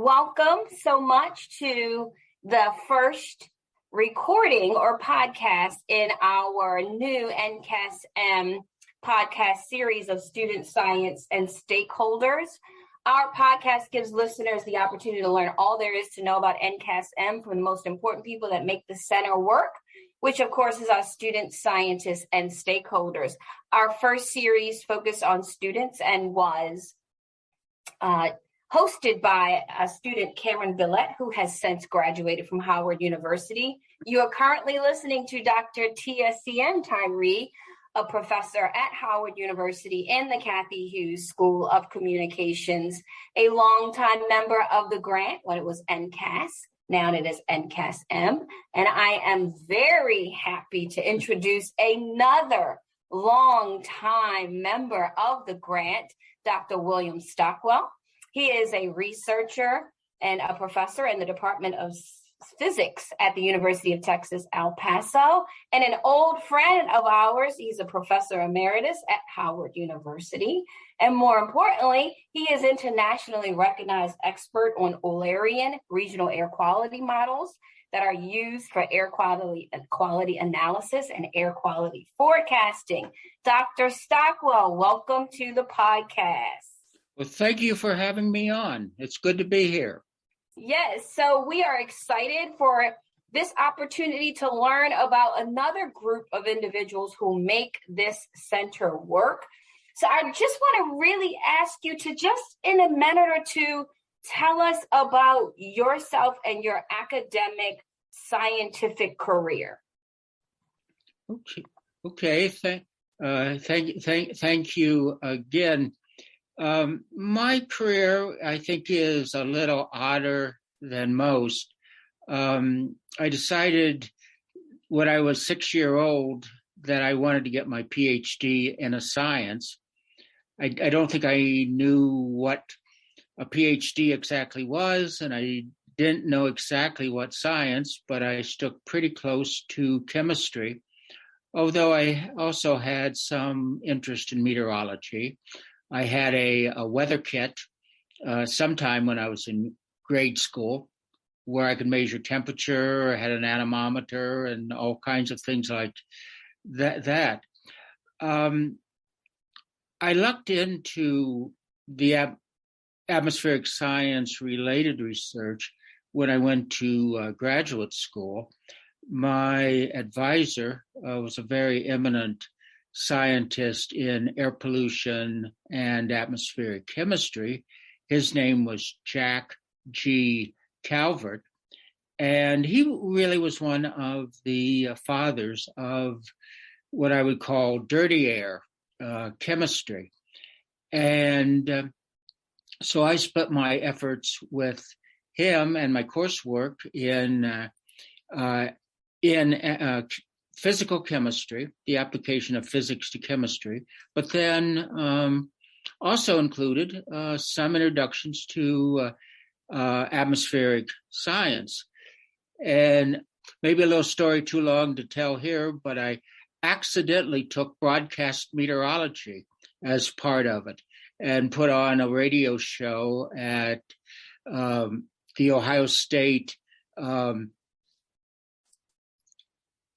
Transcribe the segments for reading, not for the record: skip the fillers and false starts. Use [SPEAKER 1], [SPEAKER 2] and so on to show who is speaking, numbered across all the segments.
[SPEAKER 1] welcome so much to the first recording or podcast in our new NCAS-M podcast series of student science and stakeholders. Our podcast gives listeners the opportunity to learn all there is to know about NCAS-M from the most important people that make the center work, which of course is our students, scientists, and stakeholders. Our first series focused on students and was hosted by a student, Cameron Villette, who has since graduated from Howard University. You are currently listening to Dr. TSCN Tyree, a professor at Howard University in the Cathy Hughes School of Communications, a longtime member of the grant when it was NCAS. Now it is NCAS-M, and I am very happy to introduce another longtime member of the grant, Dr. William Stockwell. He is a researcher and a professor in the Department of Physics at the University of Texas, El Paso, and an old friend of ours. He's a professor emeritus at Howard University. And more importantly, he is internationally recognized expert on Eulerian regional air quality models that are used for air quality analysis and air quality forecasting. Dr. Stockwell, welcome to the podcast.
[SPEAKER 2] Well, thank you for having me on. It's good to be here.
[SPEAKER 1] Yes, so we are excited for this opportunity to learn about another group of individuals who make this center work. So I just want to really ask you to just in a minute or two, tell us about yourself and your academic scientific career.
[SPEAKER 2] Okay. Thank you again. My career, I think, is a little odder than most. I decided when I was 6 years old that I wanted to get my PhD in a science. I don't think I knew what a PhD exactly was, and I didn't know exactly what science, but I stuck pretty close to chemistry, although I also had some interest in meteorology. I had a weather kit sometime when I was in grade school where I could measure temperature. I had an anemometer and all kinds of things like that. I looked into the atmospheric science related research when I went to graduate school. My advisor was a very eminent scientist in air pollution and atmospheric chemistry. His name was Jack G. Calvert, and he really was one of the fathers of what I would call dirty air chemistry. And so I split my efforts with him and my coursework in physical chemistry, the application of physics to chemistry, but then also included some introductions to atmospheric science. And maybe a little story too long to tell here, but I accidentally took broadcast meteorology as part of it and put on a radio show at the Ohio State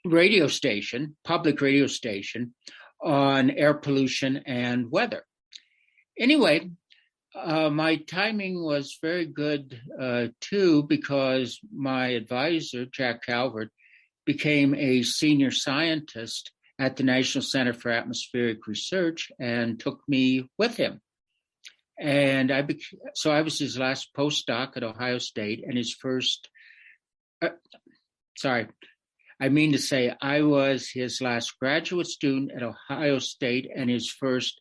[SPEAKER 2] radio station, public radio station, on air pollution and weather. Anyway, my timing was very good too, because my advisor, Jack Calvert, became a senior scientist at the National Center for Atmospheric Research and took me with him. And so I was his last postdoc at Ohio State and his first, I was his last graduate student at Ohio State and his first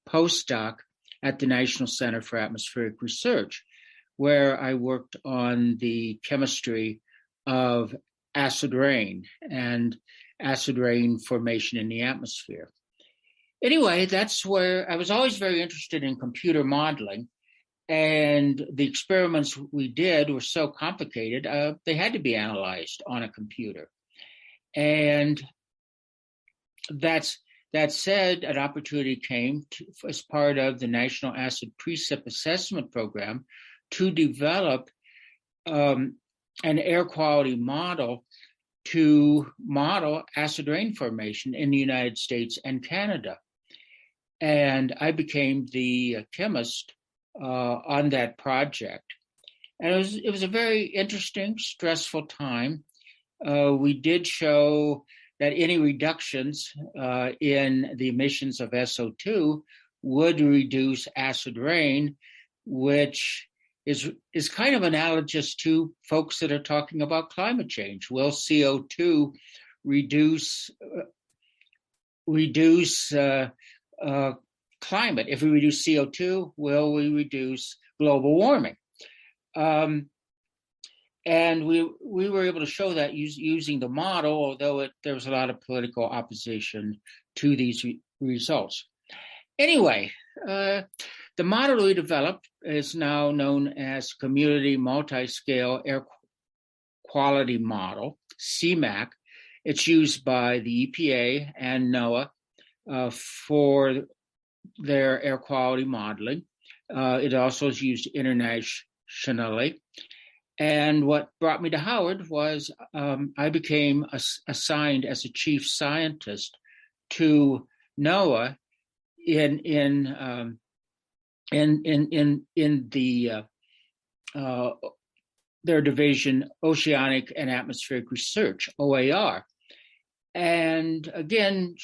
[SPEAKER 2] postdoc at the National Center for Atmospheric Research, where I worked on the chemistry of acid rain and acid rain formation in the atmosphere. Anyway, that's where I was always very interested in computer modeling, and the experiments we did were so complicated, they had to be analyzed on a computer. And that said, an opportunity came as part of the National Acid Precip Assessment Program to develop an air quality model to model acid rain formation in the United States and Canada. And I became the chemist on that project. And it was a very interesting, stressful time. We did show that any reductions in the emissions of SO2 would reduce acid rain, which is kind of analogous to folks that are talking about climate change. Will CO2 reduce climate? If we reduce CO2, will we reduce global warming? And we were able to show that using the model, although there was a lot of political opposition to these results. Anyway, the model we developed is now known as Community Multi-Scale Air Quality Model, CMAQ. It's used by the EPA and NOAA for their air quality modeling. It also is used internationally. And what brought me to Howard was I became assigned as a chief scientist to NOAA in their division, Oceanic and Atmospheric Research, OAR. And again,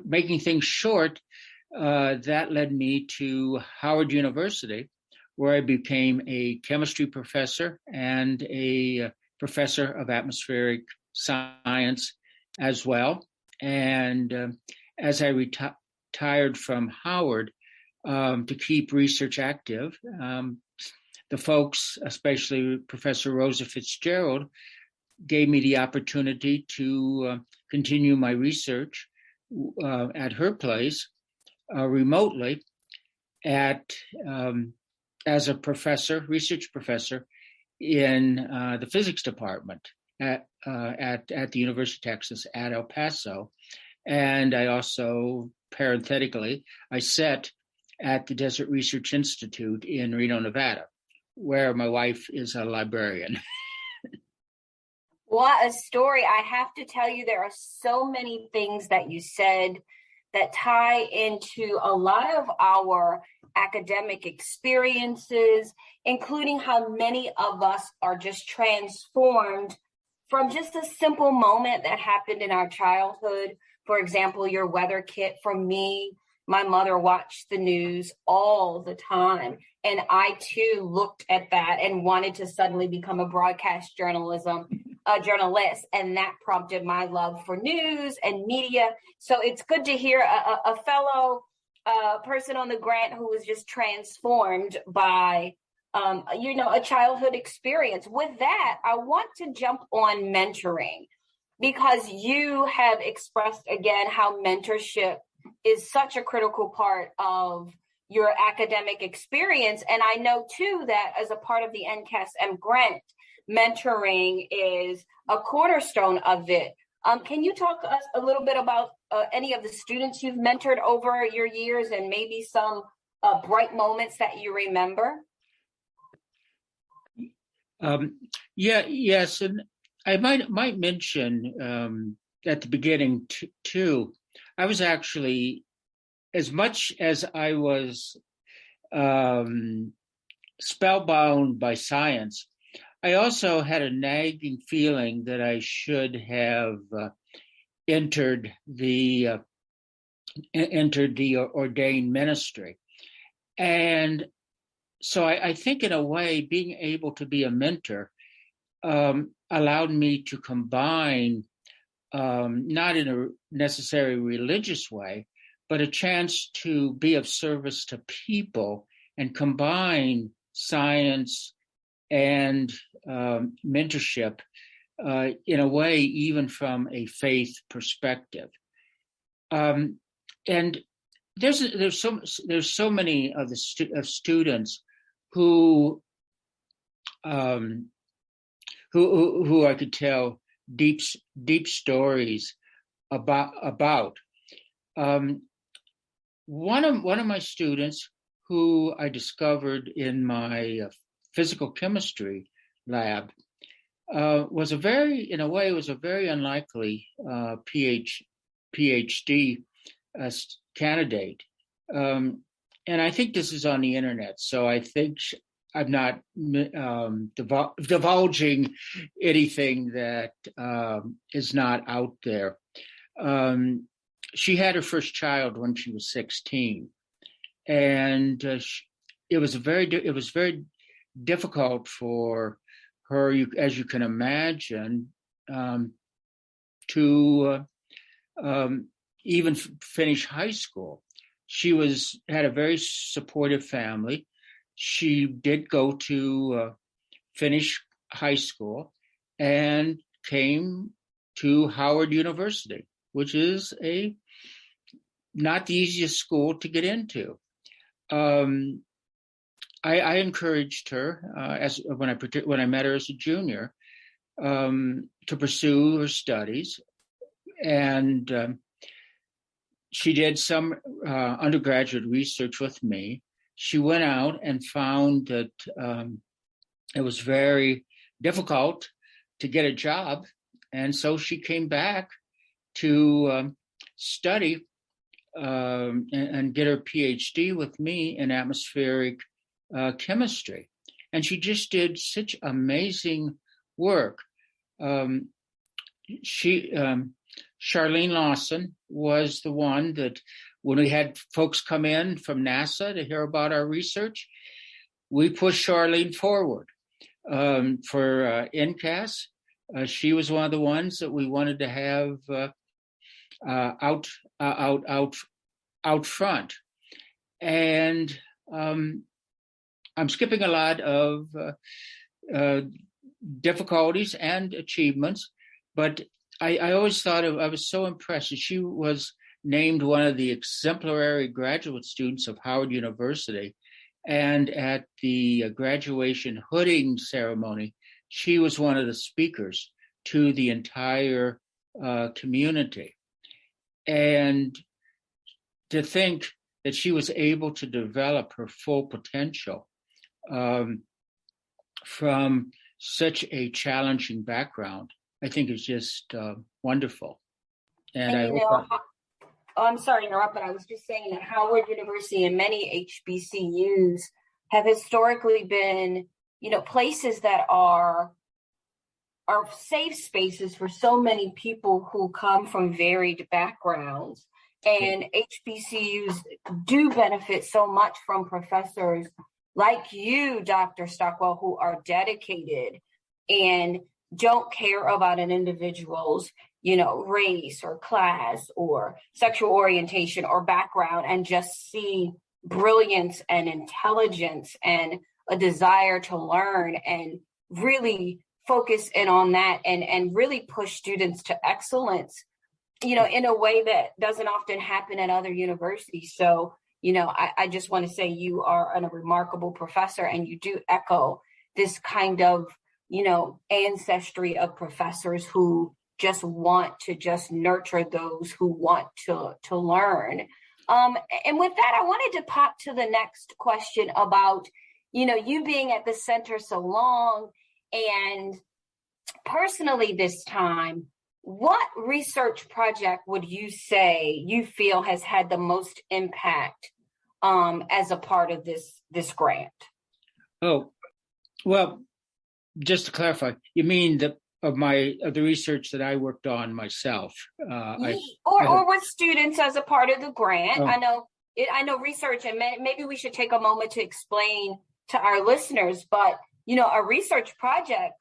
[SPEAKER 2] making things short, that led me to Howard University, where I became a chemistry professor and a professor of atmospheric science as well. And as I retired from Howard, to keep research active, the folks, especially Professor Rosa Fitzgerald, gave me the opportunity to continue my research at her place remotely as a professor, research professor in the physics department at the University of Texas at El Paso. And I also, parenthetically, I sat at the Desert Research Institute in Reno, Nevada, where my wife is a librarian.
[SPEAKER 1] What a story. I have to tell you, there are so many things that you said that tie into a lot of our academic experiences, including how many of us are just transformed from just a simple moment that happened in our childhood. For example, your weather kit. For me, my mother watched the news all the time, and I too looked at that and wanted to suddenly become a broadcast journalist, and that prompted my love for news and media. So it's good to hear a fellow person on the grant who was just transformed by a childhood experience. With that, I want to jump on mentoring, because you have expressed again how mentorship is such a critical part of your academic experience. And I know too that as a part of the NCAS-M grant, mentoring is a cornerstone of it. Can you talk to us a little bit about any of the students you've mentored over your years, and maybe some bright moments that you remember?
[SPEAKER 2] Yes, and I might mention at the beginning too, I was actually, as much as I was spellbound by science, I also had a nagging feeling that I should have entered the ordained ministry. And so I think in a way, being able to be a mentor allowed me to combine, not in a necessarily religious way, but a chance to be of service to people and combine science and mentorship in a way, even from a faith perspective. And there's so many of the students who I could tell deep stories about. One of my students, who I discovered in my physical chemistry lab was a very unlikely PhD candidate. And I think this is on the internet, so I think I'm not divulging anything that is not out there. She had her first child when she was 16, and it was very difficult for her, as you can imagine, to even finish high school. She had a very supportive family. She did go to finish high school and came to Howard University, which is not the easiest school to get into. I encouraged her when I met her as a junior to pursue her studies, and she did some undergraduate research with me. She went out and found that it was very difficult to get a job, and so she came back to study and get her PhD with me in atmospheric chemistry. And she just did such amazing work. Charlene Lawson was the one that, when we had folks come in from NASA to hear about our research, we pushed Charlene forward. For NCAS, she was one of the ones that we wanted to have out front. And I'm skipping a lot of difficulties and achievements, but I always thought I was so impressed. She was named one of the exemplary graduate students of Howard University. And at the graduation hooding ceremony, she was one of the speakers to the entire community. And to think that she was able to develop her full potential from such a challenging background, I think is just wonderful. And
[SPEAKER 1] I'm sorry to interrupt, but I was just saying that Howard University and many HBCUs have historically been, places that are safe spaces for so many people who come from varied backgrounds. And HBCUs do benefit so much from professors like you, Dr. Stockwell, who are dedicated and don't care about an individual's, race or class or sexual orientation or background, and just see brilliance and intelligence and a desire to learn, and really focus in on that and really push students to excellence, in a way that doesn't often happen at other universities. So, I just want to say you are a remarkable professor, and you do echo this kind of, ancestry of professors who just want to just nurture those who want to learn. And with that, I wanted to pop to the next question about, you being at the center so long, and personally this time, what research project would you say you feel has had the most impact as a part of this grant?
[SPEAKER 2] Oh, well, just to clarify, you mean the research that I worked on myself,
[SPEAKER 1] or with students as a part of the grant? Oh. I know research, and maybe we should take a moment to explain to our listeners. But a research project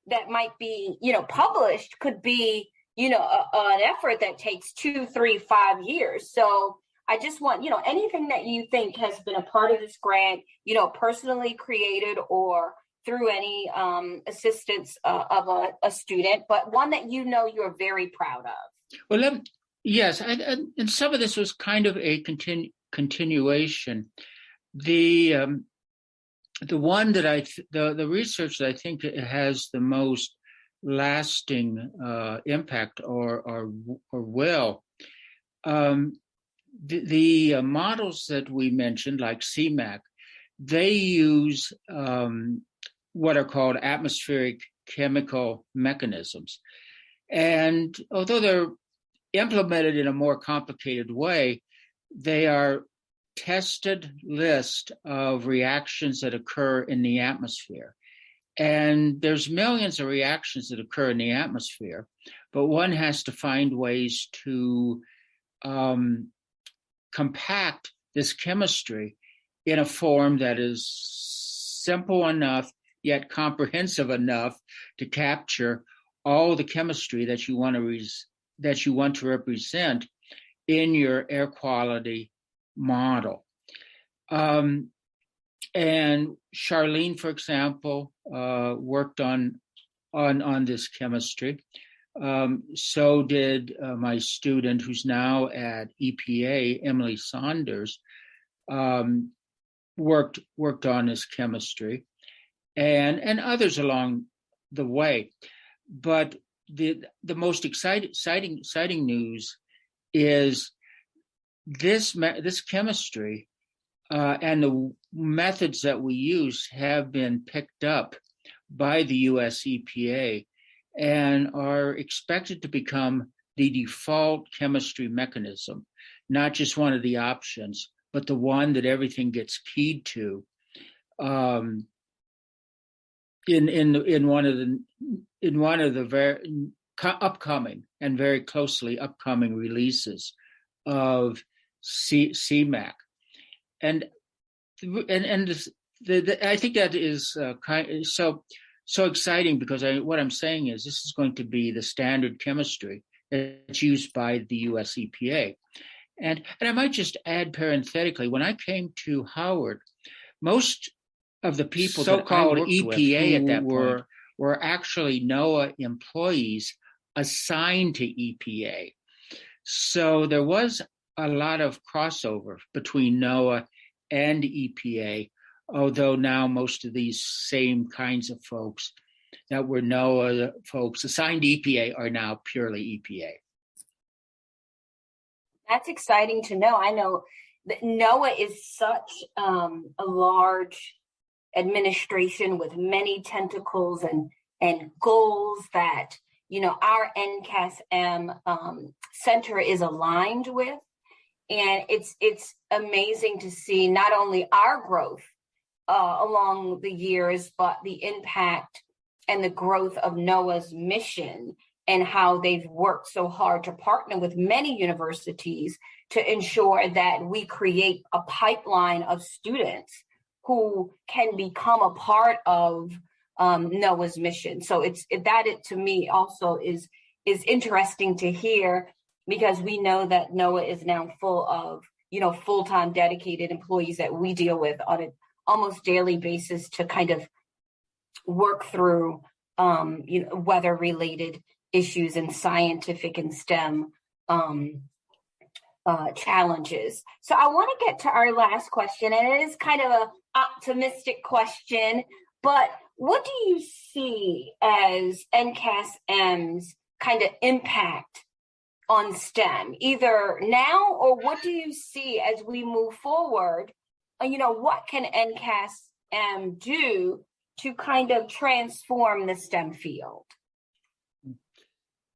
[SPEAKER 1] that might be published could be an effort that takes 2, 3, 5 years. So I just want anything that you think has been a part of this grant, personally created or through any assistance of a student, but one that you're very proud of.
[SPEAKER 2] Well, yes, and some of this was kind of a continuation. The one that the research that I think has the most lasting impact or will, the models that we mentioned, like CMAC, they use what are called atmospheric chemical mechanisms. And although they're implemented in a more complicated way, they are tested list of reactions that occur in the atmosphere. And there's millions of reactions that occur in the atmosphere, but one has to find ways to compact this chemistry in a form that is simple enough, yet comprehensive enough to capture all the chemistry that you want to represent in your air quality model. And Charlene, for example, worked on this chemistry. So did my student, who's now at EPA, Emily Saunders, worked on this chemistry, and others along the way. But the most exciting news is this chemistry and the methods that we use have been picked up by the US EPA and are expected to become the default chemistry mechanism, not just one of the options, but the one that everything gets keyed to in one of the very upcoming and very closely upcoming releases of CMAC. And I think that is so exciting, because what I'm saying is this is going to be the standard chemistry that's used by the US EPA. And I might just add parenthetically, when I came to Howard, most of the people so-called EPA at that point were actually NOAA employees assigned to EPA. So there was a lot of crossover between NOAA and EPA, although now most of these same kinds of folks that were NOAA folks assigned to EPA are now purely EPA.
[SPEAKER 1] That's exciting to know. I know that NOAA is such a large administration with many tentacles and goals that, our NCAS-M center is aligned with. And it's amazing to see not only our growth along the years, but the impact and the growth of NOAA's mission and how they've worked so hard to partner with many universities to ensure that we create a pipeline of students who can become a part of NOAA's mission. So to me also is interesting to hear, because we know that NOAA is now full of, full-time dedicated employees that we deal with on an almost daily basis to kind of work through, weather-related issues and scientific and STEM challenges. So I want to get to our last question, and it is kind of an optimistic question, but what do you see as NCAS-M's kind of impact on STEM, either now, or what do you see as we move forward? What can NCAS-M do to kind of transform the STEM field?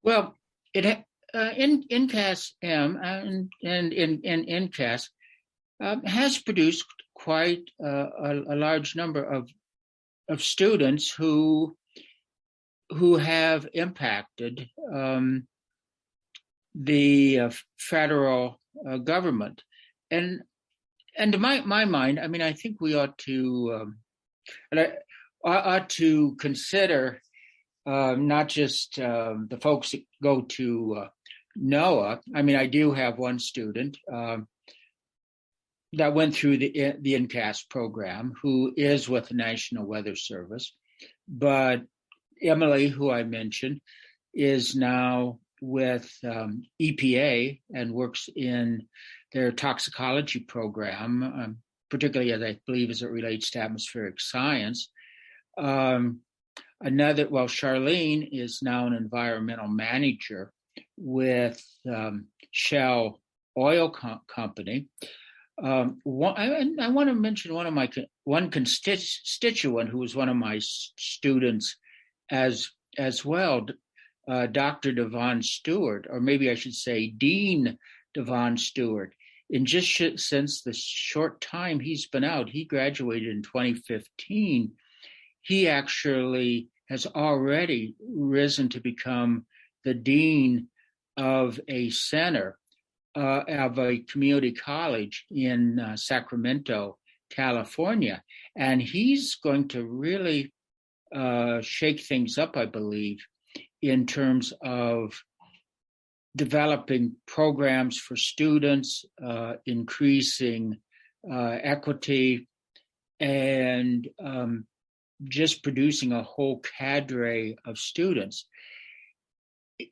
[SPEAKER 2] Well, in NCAS-M and in NCAS has produced quite a large number of students who have impacted the federal government, and to my mind, I mean, I think we ought to consider not just the folks that go to NOAA. I mean, I do have one student that went through the NCAS program who is with the National Weather Service, but Emily, who I mentioned, is now with EPA and works in their toxicology program, particularly as I believe as it relates to atmospheric science. Charlene is now an environmental manager with Shell Oil Company. I want to mention one constituent who was one of my students as well, Dr. Devon Stewart, or maybe I should say Dean Devon Stewart. Since the short time he's been out, he graduated in 2015. He actually has already risen to become the dean of a center of a community college in Sacramento, California. And he's going to really shake things up, I believe, in terms of developing programs for students, increasing equity, and just producing a whole cadre of students.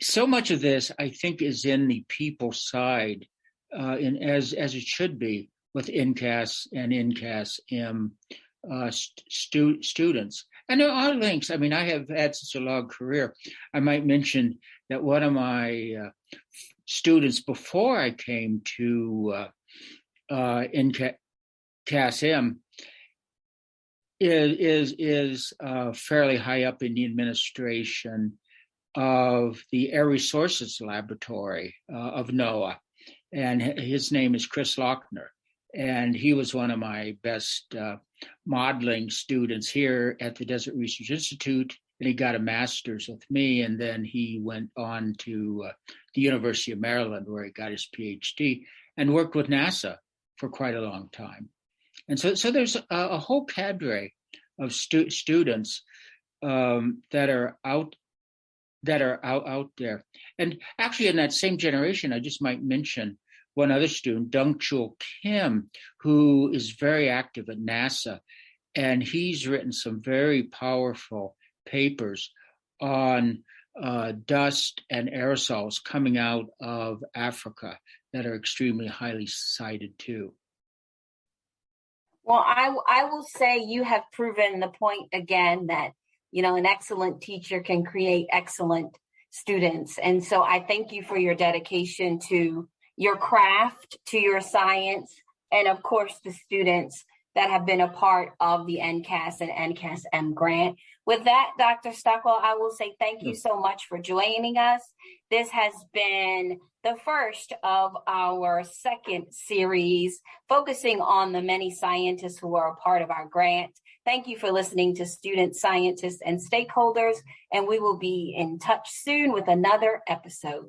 [SPEAKER 2] So much of this, I think, is in the people side, as it should be with NCAS and NCAS-M students. And there are links. I mean, I have had such a long career. I might mention that one of my students before I came to NCAS-M is fairly high up in the administration of the Air Resources Laboratory of NOAA. And his name is Chris Lochner. And he was one of my best modeling students here at the Desert Research Institute. And he got a master's with me. And then he went on to the University of Maryland, where he got his PhD, and worked with NASA for quite a long time. And so there's a whole cadre of students that are out there. And actually, in that same generation, I just might mention one other student, Dungchul Kim, who is very active at NASA, and he's written some very powerful papers on dust and aerosols coming out of Africa that are extremely highly cited too.
[SPEAKER 1] Well, I will say you have proven the point again that, an excellent teacher can create excellent students. And so I thank you for your dedication to your craft, to your science, and of course, the students that have been a part of the NCAS and NCAS-M grant. With that, Dr. Stockwell, I will say thank you so much for joining us. This has been the first of our second series focusing on the many scientists who are a part of our grant. Thank you for listening to students, scientists, and stakeholders, and we will be in touch soon with another episode.